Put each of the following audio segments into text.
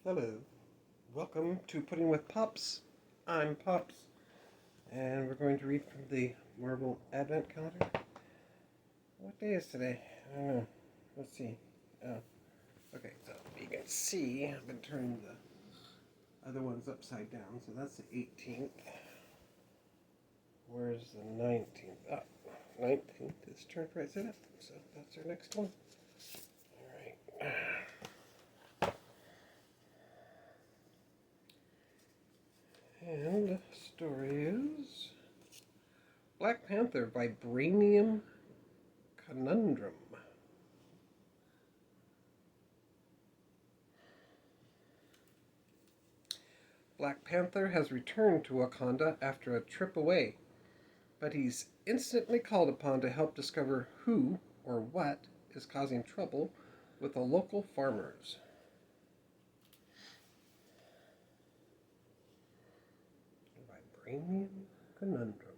Hello, welcome to Pudding with Pops. I'm Pops, and we're going to read from the Marvel Advent Calendar. What day is today? I don't know. Let's see. Oh, okay, so you can see I've been turning the other ones upside down, so that's the 18th. Where's the 19th? Ah, 19th is turned right side up, so that's our next one. Alright. And the story is Black Panther Vibranium Conundrum. Black Panther has returned to Wakanda after a trip away, but he's instantly called upon to help discover who or what is causing trouble with the local farmers. Vibranium Conundrum.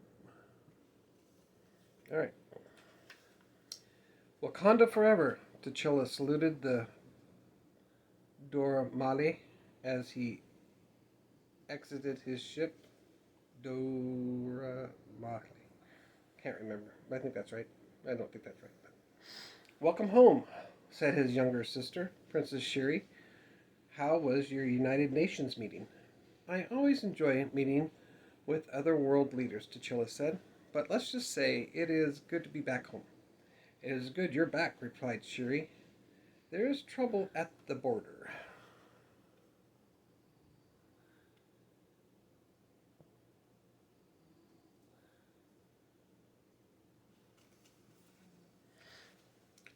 Alright. Wakanda forever, T'Challa saluted the Dora Mali as he exited his ship. Dora Mali. Can't remember, but I think that's right. I don't think that's right. But. Welcome home, said his younger sister, Princess Shuri. How was your United Nations meeting? I always enjoy meeting with other world leaders, T'Challa said, but let's just say it is good to be back home. It is good you're back, replied Shuri. There is trouble at the border.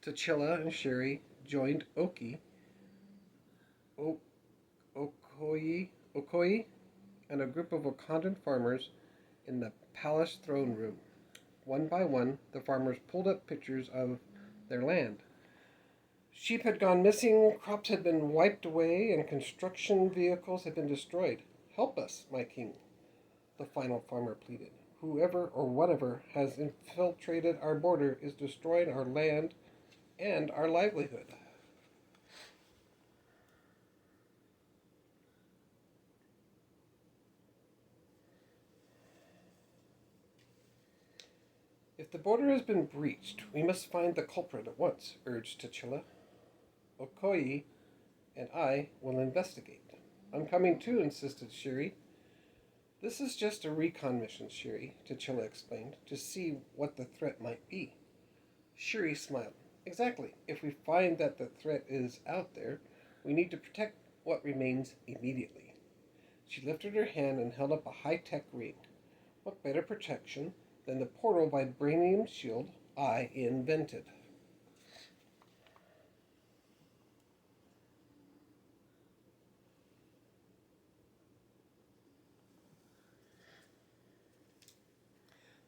T'Challa and Shuri joined Okoye, and a group of Wakandan farmers in the palace throne room. One by one, the farmers pulled up pictures of their land. Sheep had gone missing, crops had been wiped away, and construction vehicles had been destroyed. Help us, my king, the final farmer pleaded. Whoever or whatever has infiltrated our border is destroying our land and our livelihood. If the border has been breached, we must find the culprit at once, urged T'Challa. Okoye and I will investigate. I'm coming too, insisted Shuri. This is just a recon mission, Shuri, T'Challa explained, to see what the threat might be. Shuri smiled. Exactly. If we find that the threat is out there, we need to protect what remains immediately. She lifted her hand and held up a high-tech ring. What better protection than the portal vibranium shield I invented?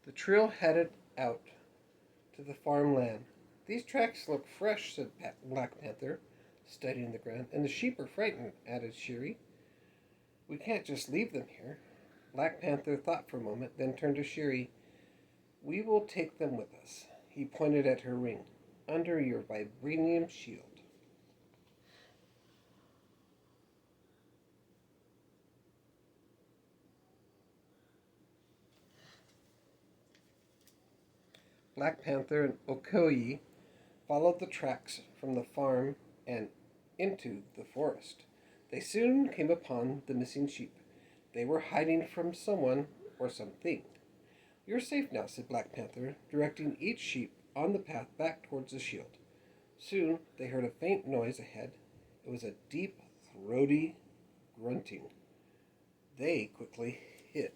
The trio headed out to the farmland. These tracks look fresh, said Black Panther, studying the ground. And the sheep are frightened, added Shuri. We can't just leave them here. Black Panther thought for a moment, then turned to Shuri. We will take them with us. He pointed at her ring. Under your vibranium shield. Black Panther and Okoye followed the tracks from the farm and into the forest. They soon came upon the missing sheep. They were hiding from someone or something. You're safe now, said Black Panther, directing each sheep on the path back towards the shield. Soon they heard a faint noise ahead. It was a deep, throaty grunting. They quickly hid.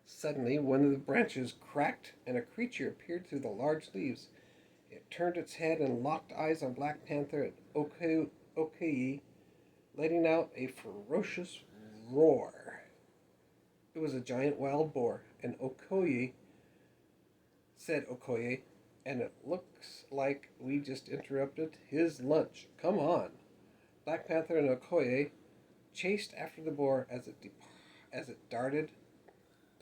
Suddenly, one of the branches cracked and a creature appeared through the large leaves. It turned its head and locked eyes on Black Panther and Okoye, letting out a ferocious roar. It was a giant wild boar, and Okoye, and it looks like we just interrupted his lunch. Come on. Black Panther and Okoye chased after the boar as it darted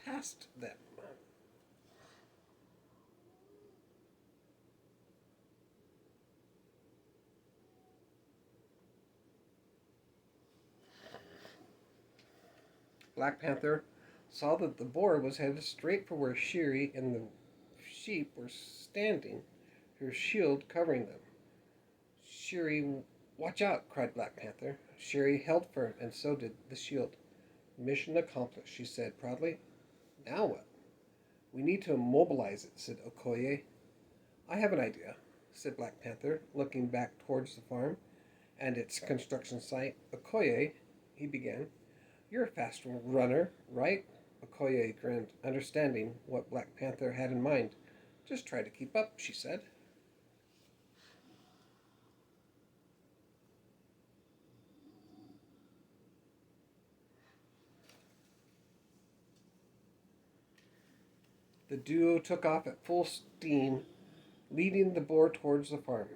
past them. Black Panther saw that the boar was headed straight for where Shiri and the sheep were standing, her shield covering them. Shiri, watch out, cried Black Panther. Shiri held firm, and so did the shield. Mission accomplished, she said proudly. Now what? We need to immobilize it, said Okoye. I have an idea, said Black Panther, looking back towards the farm and its construction site. Okoye, he began. You're a fast runner, right? Okoye grinned, understanding what Black Panther had in mind. Just try to keep up, she said. The duo took off at full steam, leading the boar towards the farm.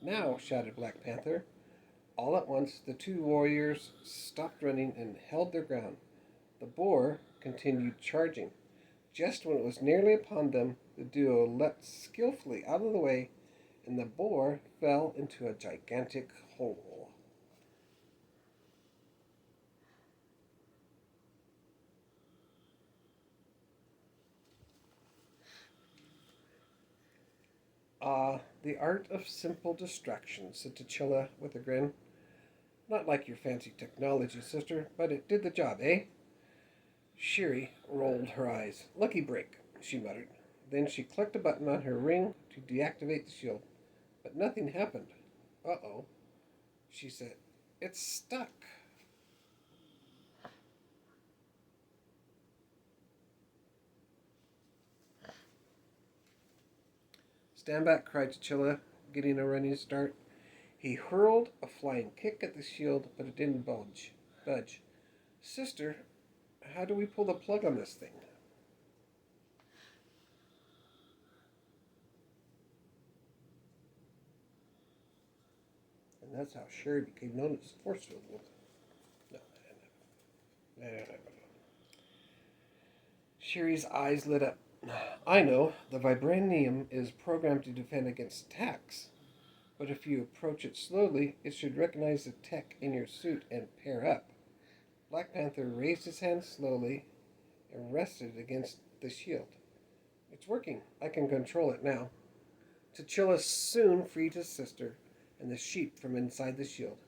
Now, shouted Black Panther. All at once, the two warriors stopped running and held their ground. The boar continued charging. Just when it was nearly upon them, the duo leapt skillfully out of the way, and the boar fell into a gigantic hole. Ah, the art of simple distraction, said Tachilla with a grin. Not like your fancy technology, sister, but it did the job, eh? Shiri rolled her eyes. Lucky break, she muttered. Then she clicked a button on her ring to deactivate the shield. But nothing happened. Uh-oh, she said. It's stuck. Stand back, cried Chilla, getting a running start. He hurled a flying kick at the shield, but it didn't budge. Sister, how do we pull the plug on this thing? And that's how Sherry became known as Force Field. No, no. Sherry's eyes lit up. I know, the vibranium is programmed to defend against attacks, but if you approach it slowly, it should recognize the tech in your suit and pair up. Black Panther raised his hand slowly and rested against the shield. It's working. I can control it now. T'Challa soon freed his sister and the sheep from inside the shield.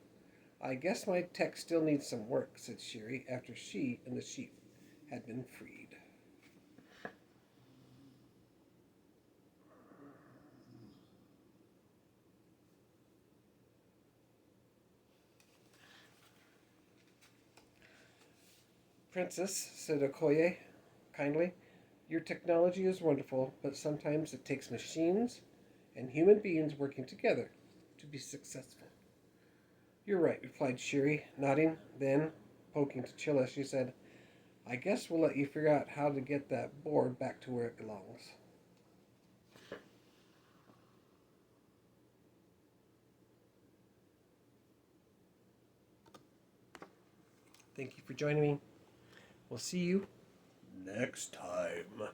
I guess my tech still needs some work, said Shiri after she and the sheep had been freed. Princess, said Okoye kindly, your technology is wonderful, but sometimes it takes machines and human beings working together to be successful. You're right, replied Shiri, nodding. Then, poking T'Challa, she said, I guess we'll let you figure out how to get that board back to where it belongs. Thank you for joining me. We'll see you next time.